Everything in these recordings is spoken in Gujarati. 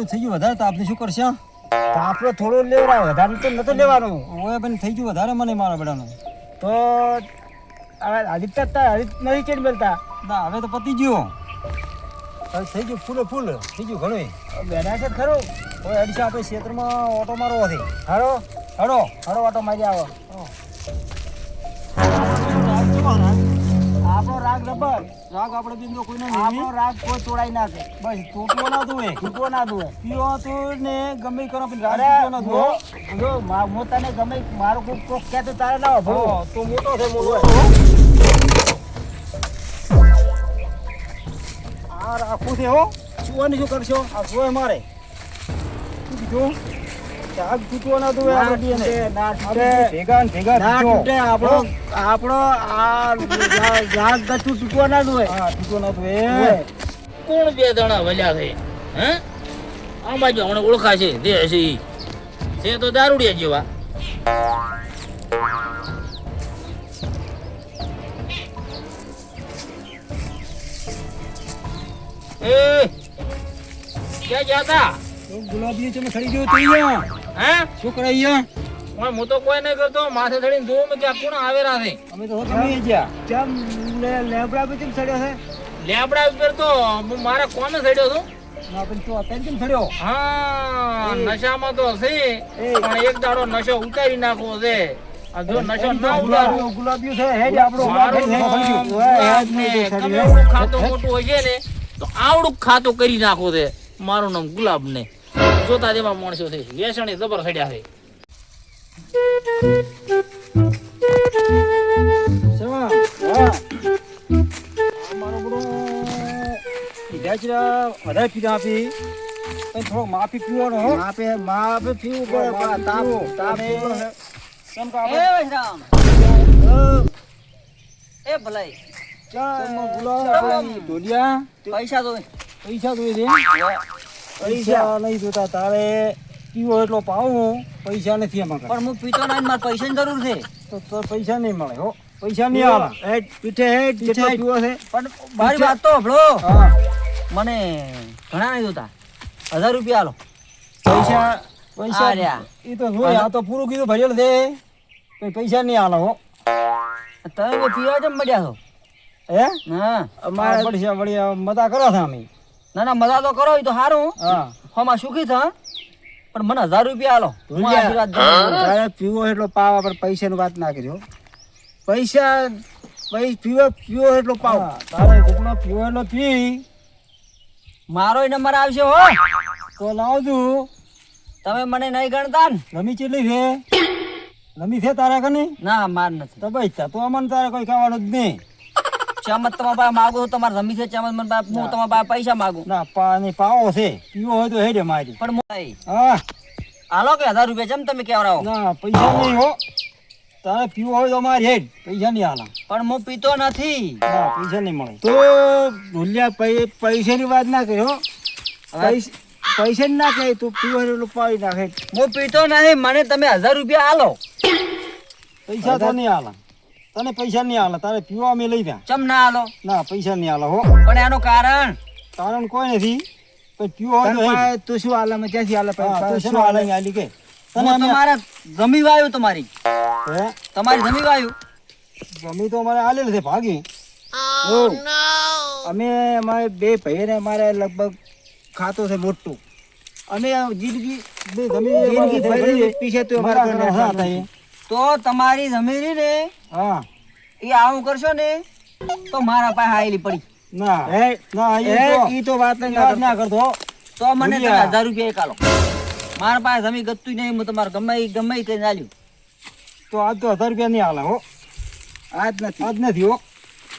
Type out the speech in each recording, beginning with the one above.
થોડું થઈ ગયું વધારે તો આપણે શું કરશે? તો આપણે થોડું લેવડાવ, વધારે તો નતો લેવાનું. ઓય પણ થઈ ગયું વધારે મને મારા બેડાનું. તો હવે આદિત્ય નહીં ચેડ મળતા. ના હવે તો પતી ગયો. હવે થઈ ગયું ફૂલે ફૂલ થઈ ગયું ઘણું. બેઠા છે ખરું. ઓય અડીસા આપણે ક્ષેત્રમાં ઓટો મારવો છે. હારો હડો હારો ઓટો મારી આવો. આપણો રાગ રબર. રાગ આપણે બિંદુ કોઈને આપણો રાગ કોઈ તોડાઈ નાખે. બસ તૂટવો ના દુએ. તૂટવો ના દુએ. પીવો તું ને ગમે કરો પણ રાગ અરે તૂટવો ના દુએ. જો હું તને ગમે મારું કોક કહેતો તારે ના હા, ભરો. તો મોટો છે મોટો. આ રાખું છે હો. શું શું કરશો? આ સોય મારે. શું કીધું? રાગ તૂટવો ના દુએ ના આપણે તૂટે, ના તૂટે. ભેગા ને ભેગા ના તૂટો. તૂટે. આપણો આ રાગ ગતું તૂટવો ના દુએ. હા તૂટવો ના દુએ. કોણ બે દણા વલ્યા છે? હે આ બાજુ હમણાં ઓળખાશે તે હશે ઈ. છે તો દારૂડિયા જેવા. એ ક્યાં જાતા? તો ગુલાબી તમે ખરી ગયો તો અહીંયા. હે શું કરે અહીંયા? હું તો કોઈ નહીં કરતો, માથે ચડીને જોઉં મેં કે આ કોણ આવેરા છે. અમે તો તમે ગયા. કેમ લેબડા બી કેમ સડ્યો છે? લેબડા ઉપર તો હું મારા કોમે ચડ્યો છું. ના પણ તો અત્યારે કેમ થયો? હા નશામાં તો છે પણ એક દાડો નશો ઉતારી નાખવો છે. આ જો નશો ના ઉતાર્યો ગુલાબી છે હેડ આપણો મારું નામ ગુલાબ ને ગમે એવું ખાતું મોટું હોય છે ને તો આવડું ખાતું કરી નાખો છે. મારું નામ ગુલાબ ને જોતા જેવા માણસો છે, વેસણી જબર સડ્યા છે. શેમાં? હા. અમારો બડો પીધા વધારે પીધા આપી પણ થોડો માપી પીવાનો હો. માપે પીવું પડે. પણ તાપ પીવો છે. કેમ કે એ આપણે વૈશ્રામ એ ભલાઈ ચામાં ગુલાબ ઢોલિયા પૈસા તો પૈસા જોઈએ છે. પૈસા નહીં જોતા તારે પીવો એટલો પાવું પૈસા નથી એમાં કાંઈ. પણ હું પીતો નહીં મારે પૈસાની જરૂર છે તો પૈસા નહીં મળે હો. પૈસા નહીં આવે. હેડ પીઠે હેડ જેટલો હેડ. પીવો છે. પણ મારી વાત તો હભળો હા મને ઘણા નહીં જોતા 1000 રૂપિયા આલો પૈસા આ પૈસા રહ્યા. એ તો જોઈ આ તો પૂરું કીધું ભરેલ દે તો પૈસા નહીં આલો હો. તમે કોઈ પીવા કેમ મળ્યા છો હે હા અમારે પડશે વળી મજા કરો છો અમે. ના ના મજા તો કરો એ તો સારું હા હમણાં સુખી થા પણ મને 1000 રૂપિયા આલો હું આશીર્વાદ દઉં. તારે પીવો એટલો પાવા પર પૈસાની વાત ના કરજો. પૈસા પીવો એટલો પાવ. હા, તારે જેટલો પીવો એટલો પી મારો નંબર આવશે હો તો લાવજો. તમે મને નહીં ગણતા ને રમી ચેટલી છે? રમી છે તારા કને? ના માર નથી તો ભાઈ તો અમને તારે કોઈ ખાવાનું જ નહીં. ચમત તમારા પાસે માગો તો તમારે રમી છે ચમત મને હું તમારા પાસે પૈસા માગું ના પાણી પાવો છે પીવો હોય તો હેડે મારી. પણ નહીં હા હાલો કે 1000 રૂપિયા ચમ તમે કેવરાવો ના પૈસા નહીં હો. તારે પીવો હોય તો મારી હેડ પૈસા નહીં આલા. પણ હું પીતો નથી ના પૈસા નહીં મળે. તો ભૂલ્યા પૈસાની વાત ના કર્યો. પૈસા ના કહે તું પીવો એટલું પાવી નાખે. હું પીતો નહીં મને તમે 1000 રૂપિયા આલો પૈસા તો નહીં આલા. તને પૈસા નહીં આલા. તારે પીવા અમે લઈ જા. ચમ ના આલો ના પૈસા નહીં આલા હો. પણ એનું કારણ કારણ કોઈ નથી પણ પીવો હોય તો હેડ. તું શું આલે ક્યાંથી આલે હા, તો પૈસા? શું આલે ને આલી કે તને હું અમે તમારા જમી વાયું તમારી હે તમારી જમી વાયું જમી તો અમારે આલેલ છે ભાગી. અમે અમારે બે ભાઈ ને અમારે લગભગ ખાતું છે મોટું. અમે જિંદગી બે જિંદગી ભરી પીછે તો અમારા ઘરને હા ખાતા. તો તમારી જમીન ને હા એ આવું કરશો ને તો મારા પાસે આવેલી પડી ના હે ના ઈ તો વાત જ ના કરતો. તો મને તમે 1000 રૂપિયા એક આલો મારા પાસે જમી ગતું નહીં હું તમારે ગમે ઈ કરીને આલ્યું તો આજ તો 1000 રૂપિયા નહીં આલે હો. આજ નથી. આજ નથી હો.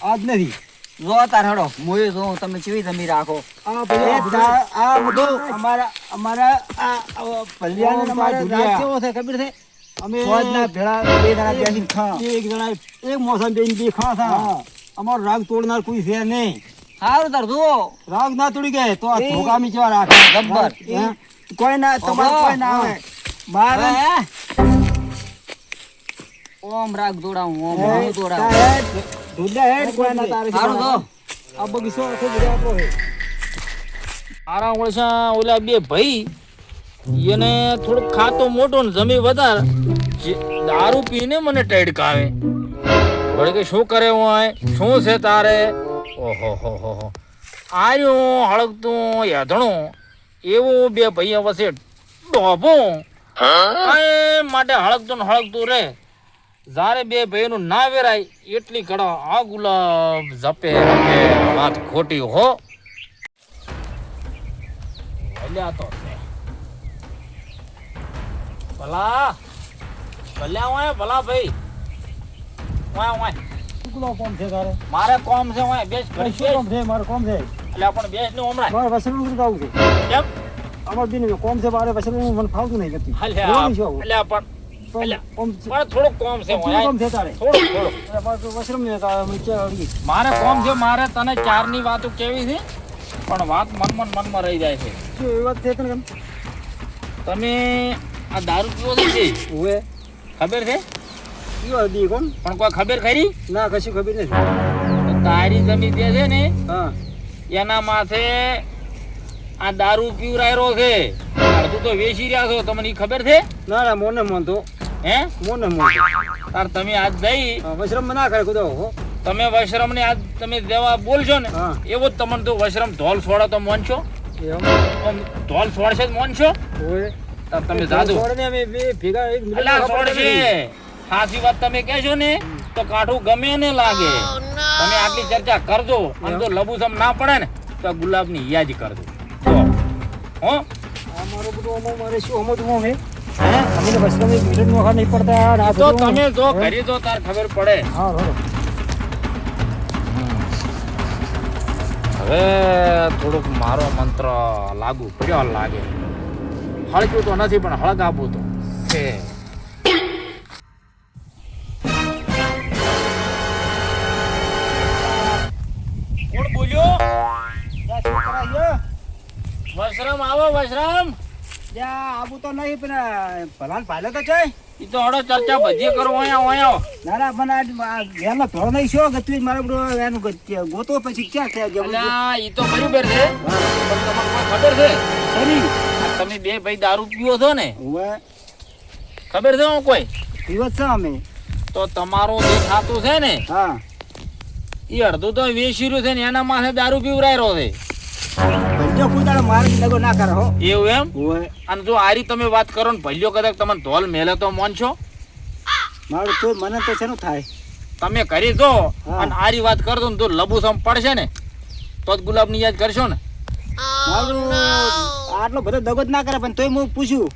આજ નથી. જો તાર હડો મોય જો તમે કેવી જમી રાખો આ એ પેલા આ બધું અમારા આ ભલિયાને અમારે રાત કેવો છે ખબર છે? અમે ફોજના ભેળા બે જણા બેસીને ખા. એક જણા એક મોસમ બેન બે ખા થા. હા. અમારો રાગ તોડનાર કોઈ છે નહીં. સારું તાર જુઓ રાગ ના તોડી ગયે તો આ એ- ધોકામી કેવા રાખે ગબ્બર. હે? કોઈ ના તમારે કોઈ ના આવે. મારે હે? ઓમ રાગ દોડાવું ઓમ હું દોડાવું ઢૂંઢ્યા હેડ કોઈ ના તારે સારું તો આ બગીચો આખો બધો આપણો છે. મારા ઓળશા ઓલા બે ભાઈ એને થોડુંક ખાતો મોટો ને જમી વધારે દારૂ પીને મને ટેડકાવે વળે કે શું કરે હોય શું છે તારે ઓહો હો હો આર્યો હળગતું યાધણું એવું બે ભાઈ વચ્ચે ડોબો માટે હળગતું ને હળગતું રે જારે બે ભાઈનું ના વેરાય એટલી કડો આ ગુલાબ જપે વાત ખોટી હો ભલ્યા તો ભલા ભલ્યા હોય ભલા ભાઈ વાય કેટલો કોમ છે તારે? મારે કોમ છે વાય બેસ શું કોમ છે? મારે કોમ છે. એટલે આપણે બેસ નું હમણાં મારે વસરનું શું આવું છે? કેમ અમાર દીને કોમ છે, મારે વસરનું મને ફાવતું નહીં કરતી. અલ્યા બોલવાનું શું આવું? અલ્યા પણ કોમ છે. મારે થોડુંક કોમ છે શું કોમ છે તારે? થોડુંક અરે મારે તો વસરમ ને અડી. મારે કોમ છે મારે તને ચારની વાતો કેવી છે પણ વાત મનમાં રહી જાય છે શું એવી વાત છે તને? તમે આ દારૂ પીવો છે ઓએ ખબર છે ઈવા દી કોણ? પણ કોઈ ખબર ખરી ના કશું ખબર નથી. તો તારી જમીન જે છે ને હા એના માથે આ દારૂ પીવરાયરો છે અડધું તો વેચી રહ્યા છો તમને ઈ ખબર છે ના ના મોને મોન તો હે મોને મોન તાર તમે આજ જઈ વસરમ ના કરે કુદો હો. તમે વશરમ ને આજ તમે દેવા બોલશો ને હા. એવો જ તમને તો વશરમ ધોલ છોડે તો મોનશો એમ આમ ધોલ છોડશે જ મોનશો ઓએ તાર તમે જાદુ છોડને અમે બે ભેગા એક મિનિટ અલા છોડશે સાચી વાત તમે કહેશો ને તો કાઠું ગમે ને લાગે તમે આટલી ચર્ચા કરજો અને જો લબુસમ ના પડે ને તો ગુલાબની યાદ કરજો જો હો આ મારો બધું અમો મારે શું સમજવું અમે અમે તો વસરમ એક મિનિટ નો નહીં પડતા આ તો બધું. તમે જો કરી દો તાર ખબર પડે હા હા હવે થોડુંક મારો મંત્ર લાગુ પડ્યો લાગે હળગ્યું તો નથી પણ હળગાવું તો છે કોણ બોલ્યો વશરામ આવો વશરામ આબુ તો નહીં પણ ભલાન પાલે તો છે. ઈ તો હડો ચર્ચા બધી કરો અહીંયા ના ના મને એનો ધોળ નહીં શું ગતું મારે બધું એનું ગોતો પછી ક્યાં થયા ગયા અલ્યા ઈ તો બરાબર છે પણ તમને કોઈ ખબર છે આ તમે બે ભાઈ દારૂ પીવો છો ને હવે ખબર છે હું કોઈ પીવત છે અમે. તો તમારું જે ખાતું છે ને હા ઈ અડધું તો વેચી રહ્યું છે ને એના માથે દારૂ પીવરાયરો છે ભલ્યો કુદાડો મારે લગો ના કરે હો. એવું એમ હવે અને જો આરી તમે વાત કરો ને ભલ્યો કદાચ તમને ધોલ મેલે તો મોનશો મારું તો મને તો શેનું થાય? તમે કરી દો હા. અને આરી વાત કરજો ને તો લબુસમ પડશે ને તો જ ગુલાબની યાદ કરશો ને મારું આટલો બધો દગો જ ના કરે પણ તોય હું પૂછ્યું.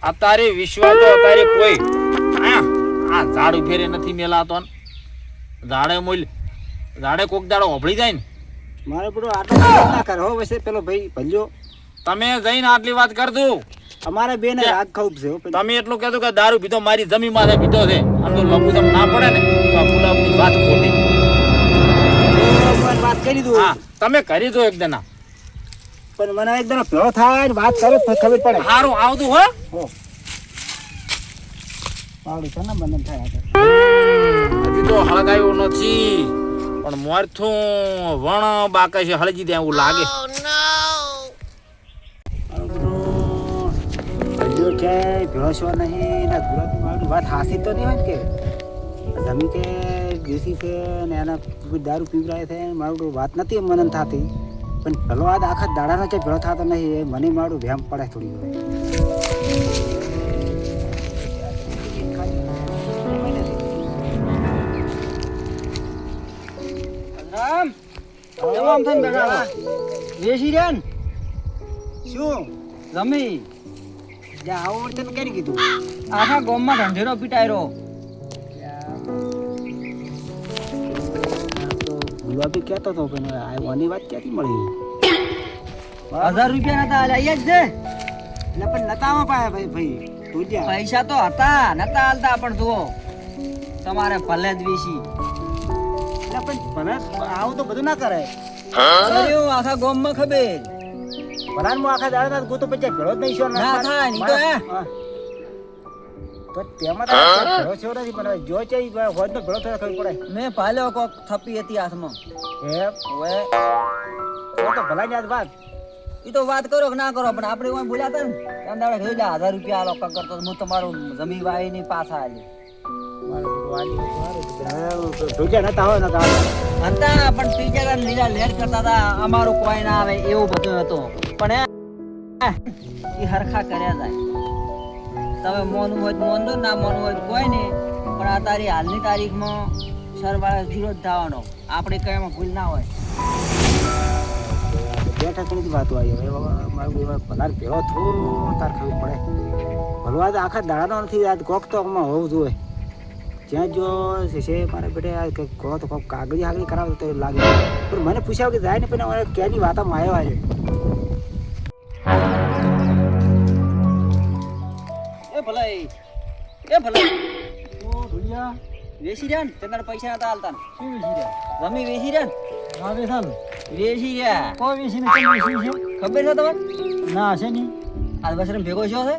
અત્યારે વિશ્વાસ તો અત્યારે કોઈ આ ઝાડ ફેરે નથી મેલાતો ને. ઝાડે કોક દાડો હોભળી જાય ને મારે બધું આટલો દગો ના કરે હો. વૈસે પેલો ભાઈ ભલ્યો તમે જઈને આટલી વાત કરજો અમારે બે ને રાગ ખાવું છે હો. તમે એટલું કહેતો કે દારૂ પીધો મારી જમી માથે પીધો છે આમ તો લબુસમ ના પડે ને તો આ ગુલાબની વાત ખોટી મને વાત કરી દઉં હા તમે કરી દો એક દના પણ મને એકદમ ભેળો થાય ને વાત કરે તો ખબર પડે. સારું આવતું હો હો પાવડી છે ને બંધન થાય આગળ. હજી તો હળગાયું નથી પણ મોરથું વણ બાકે છે હળજી દે એવું લાગે ભલ્યો છે ભેળો છો નહીં ને ગુલાબની મારી વાત હાસી તો નહીં હોય ને કે જમી કે દેશી છે ને એના દારૂ પીવરાય છે મારું વાત નથી મને થતી પણ ભલો આ આખા દાડાનો છે ભેળો થતો નહીં એ મને મારું વ્યામ પડે થોડી વાર. રામ જવામ થઈને બેઠા દેશી રેન શું જમી જ્યાં આવો વળતે તો કેને કીધું આખા ગામમાં ઢંઢેરો પીટાયરો. ગુલાબી કહેતો હતો કે આની વાત ક્યાંથી મળી? 1000 રૂપિયા નતા આલ્યા ઈ જ છે. એટલે પણ નતામાં પાયા ભાઈ તુજ્યા પૈસા તો હતા નતા આલતા પણ જુઓ તમારે ભલે જ વેચી એટલે પણ ભલે આવું તો બધું ના કરે. કર્યું આખા ગામમાં ખબર. ભલાન હું આખા દાડા ગોતો પછી ભેળો જ નહીં છો ના થાય, નહીં તો હે. તો તેમાં તો ભેળો છો નથી પણ હવે જો છે હોજ નો ભેળો થયો ખબર પડે. મેં પાલ્યો કોક થપી હતી હાથમાં. એમ ઓએ તો ભલાની આજ વાત ઈ તો વાત કરો કે ના કરો પણ આપણે ઓય બોલ્યા હતા ને એમ દાડે કહ્યું 1000 રૂપિયા આલો કરતો તો હું તમારું જમી વાઈ ની પાછા આલી ધોજા નતા હોય ને કાલ હતા પણ ત્રીજા લીલા લેર કરતા હતા અમારું કોઈ ના આવે એવું બધું હતું પણ એ હરખા કર્યા જાય તમે મોનું હોય તો મોનજો ના મોનું હોય તો કોઈ નહીં પણ આ તારી હાલની તારીખમાં સરવાળે જીરો જ થવાનો આપણે કઈ એમાં ભૂલ ના હોય બેઠા ઘણી વાતો આવી હવે મારું ભલાર ભેળો થોડું તાર ખબર પડે ભલવા તો આખા દાડાનો નથી આજ કોક તો હોવું જોઈએ જ્યાં જો છે મારા બેટે આ કહો તો કોક કાગળી આગળ કરાવો તો લાગે પણ મને પૂછ્યા કે જાય ને પણ હવે ક્યાંની વાતમાં આવ્યો આજે એ ભલાઈ ઓ ઢોલિયા વેચી રહ્યા ને તમારે પૈસા નતા હાલતા ને શું વેચી રહ્યા જમી વેચી રહ્યા ને આવે છે ને વેચી રહ્યા કોઈ વેચીને કેમ વેચી છે ખબર છે તમને ના છે નહીં આ બસરમ ભેગો છો છે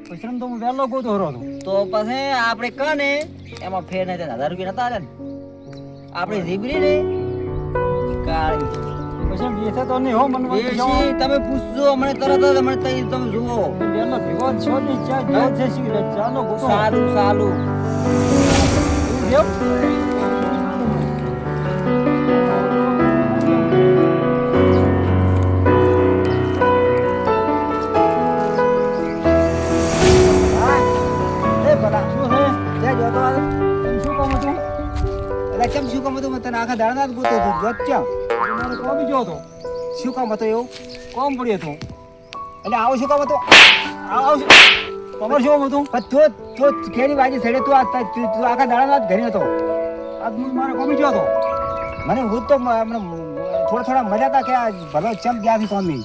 પછી તો હું વહેલો ગોતો હરો હતો તો પછી આપણે કને એમાં ફેર નહીં થાય 1000 રૂપિયા નતા આલે ને આપણે રીબરી ને કાળી પછી વેચે તો નહીં હો મને વેચી તમે પૂછજો મને તરત જ મને તમે જુઓ વહેલો ભેગો છો ને ચા જો છે શીખરે ચાલો ગોતો સાલું દેવ શું કામ હતું મેં તને આખા દાડા જ ગોતો હતું જોત ક્યાં મારો કોમ જો હતો શું કામ હતું એવું કોમ પડ્યું હતું એટલે આવું શું કામ હતું આવું તમારે શું હતું પણ તું કેરી બાજી છેડે તું આખા દાડા જ ઘરે હતો આજ હું મારો કોમ જો હતો મને હું તો થોડા મજા હતા કે આ ભલો ચમ ગયા થી કોમી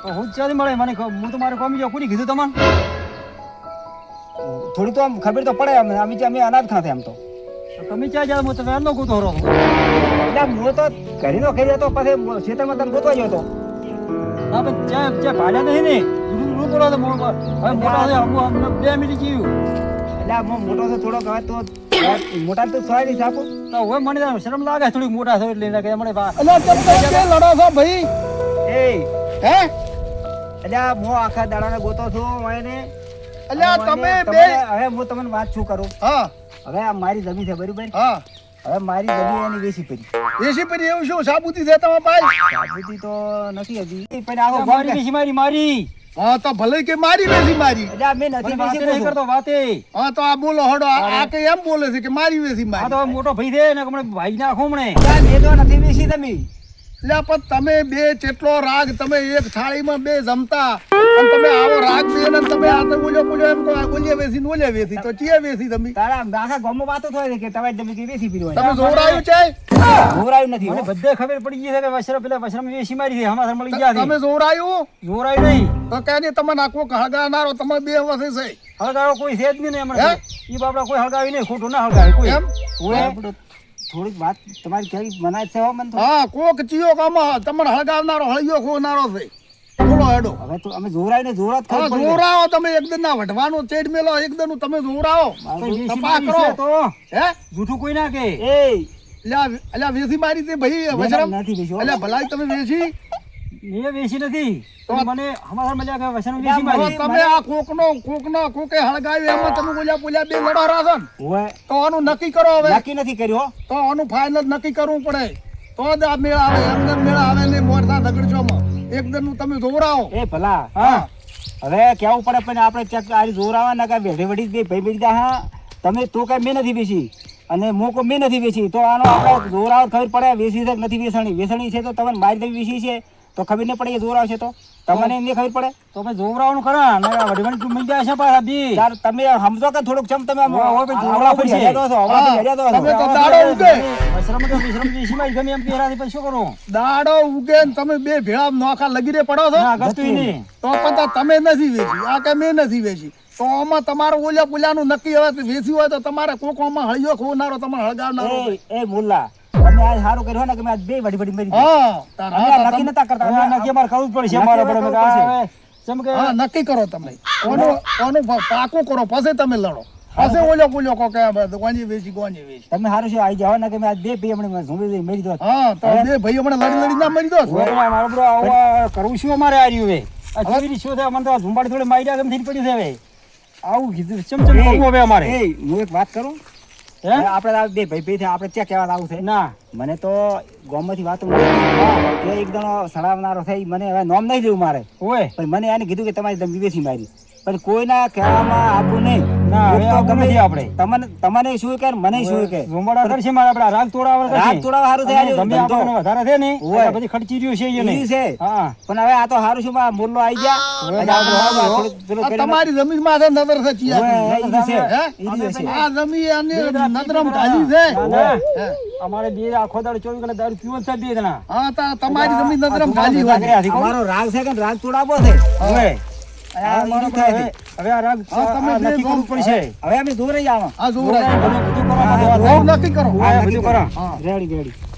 તો હું જ ચાલી મળે મને હું તો મારો કોમ જો કોની કીધું તમને થોડી તો આમ ખબર તો પડે અમે અનાજ ખાતે આમ તો તમે ક્યાં જાય હું તો વહેલો ગોતો હરો હતો એટલે હું તો ઘરે નો ખાઈ જતો પછી ખેતરમાં તને ગોતવા ગયો હતો ના પણ જ્યાં ભાડ્યા નહીં ને રૂ કરો તો મોટા છે અમને 2 મિનિટ જીવ્યું એટલે હું મોટો તો થોડોક હવે તો મોટા તો સોય નહીં આપો તો હવે મને શરમ લાગે થોડીક મોટા થયો એટલે એને કે મને લડો છો ભાઈ એ હે એટલે હું આખા દાડાને ગોતો છું એને અલ્યા તમે બે હવે હું તમને વાત શું કરું હા હવે આ મારી જમીન છે બરોબર હા હવે મારી જમીન એની વેચી પડી એસી પર એવું શું સાબુતી છે તમારા ભાઈ સાબુતી તો નથી હજી પણ આખો ગામ મારી બેસી મારી હા તો ભલે કે મારી વેસી મારી એટલે આ મેં નથી વાતે વેચી નહીં કરતો વાતે હા તો આ બોલો હડો આ કે એમ બોલે છે કે મારી વેસી આ મારી તો મોટો ભાઈ છે ને હમણાં ભાઈ નાખો હમણે મેં તો નથી વેચી તમે એટલે પણ તમે બે ચેટલો રાગ તમે એક થાળીમાં બે જમતા અને તમે આવો રાગ બે ને તમે આ તો બોલ્યો એમ કહો બોલ્યા વેસી નો લે વેસી તો ચીએ વેસી તમે તારા આખા ગામમાં વાતો થાય છે કે તમારી જમીન કે વેચી પીડો તમે જોવરાયું છે જોરાયું નથી મને હો. બધે ખબર પડી ગઈ છે કે વશરમ વેસી મારી છે હમાસર મળી ગયા તમે છે જોવરાયું જોરાય નહીં તો કઈ તમે નાખો હળગાનારો તમે બે વસે છે હળગાવો કોઈ છે જ નહીં ને હે? હમણાં ઈ બાપડા કોઈ હળગાવી નહીં ખોટું ના હળગાવે કોઈ એમ ઓએ આપણું થોડીક વાત તમારી કેવી મનાય છે હો મને તો હા કોક ચિયો કામ તમને હળગાવનારો હળિયો ખોનારો છે બોલો હેડો હવે તો અમે જોરાય ને જોરાત હા ખબર પડી જોરાવો તમે એકદમ ના વઢવાનો ચેડ મેલો એકદમ તમે જોરાવો કોઈ વેસી તપાસ મારી કરો છે તો હે જૂઠું કોઈ ના કે એ અલ્યા વેસી મારી તે ભાઈ વજરામ નથી વેચ્યો. અલ્યા ભલાઈ તમે વેસી મેં વેસી નથી તો મને હમાસર મજા કે વશરમ વેસી હવે મારી તમે આ કોકનો કોકે હળગાવ્યો એમાં તમે બોલ્યા બે લડો રાસો ને ઓએ તો આનું નક્કી કરો હવે નક્કી નથી કર્યો હો. તો આનું ફાઇનલ નક્કી કરવું પડે તો જ આ મેળ આવે એમનેમ મેળ આવે ને મોરસા ઝઘડશોમાં એકદમ નું તમે જોવરાવો એ ભલા હા હવે કેવું પડે પણ આપણે ચેક આ જોરાવા ના કે વેઢે વેઢી બે ભાઈ બેસી હા તમે તો કઈ મેં નથી બેસી અને મોકો મેં નથી વેચી તો આનો આપણે જોરાવ ખબર પડે વેચી છે કે નથી વેચણી છે તો તમને મારી દવી વેચી છે તો ખબર નહીં પડે કે જોરાવ છે તો તમને એમને ખબર પડે તો ભાઈ જોવરાવાનું ખરા ને વઢવાની તું મળી જાય છે પાછા બી ચાર તમે સમજો કે થોડુંક ચમ તમે આમ હોય ભાઈ જોરાવ આવડા ફરી છે. હર્યા તો છો, આવડા ફરી હર્યા તો છો. તમે તો દાડો ઉગે વશરમ તો વિશ્રમ વેસી મારી ગમે એમ કે એનાથી પછી શું કરું દાડો ઉગે ને તમે બે ભેળા નોખા લગીરે પડો છો ના ગતું નહીં તો પણ તો તમે નથી વેચી આ કે મેં નથી વેચી તો આમાં તમારું ઓલા પુલાનું નક્કી હવે વેચી હોય તો તમારે કોકોમાં હળિયો ખોનારો તમારે હળગાવનારો એ મુલ્લા તમે આજ સારું કર્યું ને કે મેં આજ બે વડી વડી મરી ગઈ. હા તાર અમે આ નક્કી નતા કરતા હવે નક્કી અમારે કરવું જ પડશે અમારે નક્કી પડે કરવું પડશે. જેમ કે હા નક્કી કરો તમે ઓનું પાકું કરો પછી તમે લડો પાસે ઓલો બોલ્યો કો કે ગોંજી વેચી તમે સારું છે આવી જાઓ ને કે મેં આજ બે ભાઈ હમણાં ઝૂંબી મેરી દો હા તો બે ભાઈ હમણાં લડી ના મરી દો મારો બ્રો આવું કરવું શું અમારે આ રહ્યું હવે આ કેવી શું થાય મને તો ઝુંબાડી થોડી મારી કેમ થઈ પડ્યું છે હવે આવું કીધું ચમચમ કરવું હવે અમારે હું એક વાત કરું હે આપણે આ બે ભાઈ ભાઈ આપણે ક્યાં કહેવા આવું છે ના મને તો ગામમાંથી વાતો કે એક જણો સડાવનારો થઈ મને હવે નામ નહીં લેવું મારે હોય પણ મને એને કીધું કે તમારી ધમકી બેસી મારી પણ કોઈના કહેવામાં આપવું નહીં ના હવે ગમે છે આપણે તમને શું કે મને શું કે ઝુંબડા કરશે મારે આપણે રાગ તોડાવવા સારું છે ગમે આપણને વધારે છે ને બધી ખર્ચી રહ્યું છે એ નહીં છે હા પણ હવે આ તો સારું છે મોરલો આવી ગયા તમારી જમીન માં નજર સચી આ જમીન અને નદરમ ઢાલી છે અમારે બે આખો દાડો 24 કલાક દારૂ પીવો છે બે જણા હા તમારી જમીન નદરમ ઢાલી હોય અમારો રાગ છે કે રાગ તોડાવો છે હવે આ રાગ નક્કી કરવું પડશે હવે અમે દૂર જ આવો હા દૂર નક્કી કરો બધું કરો રેડી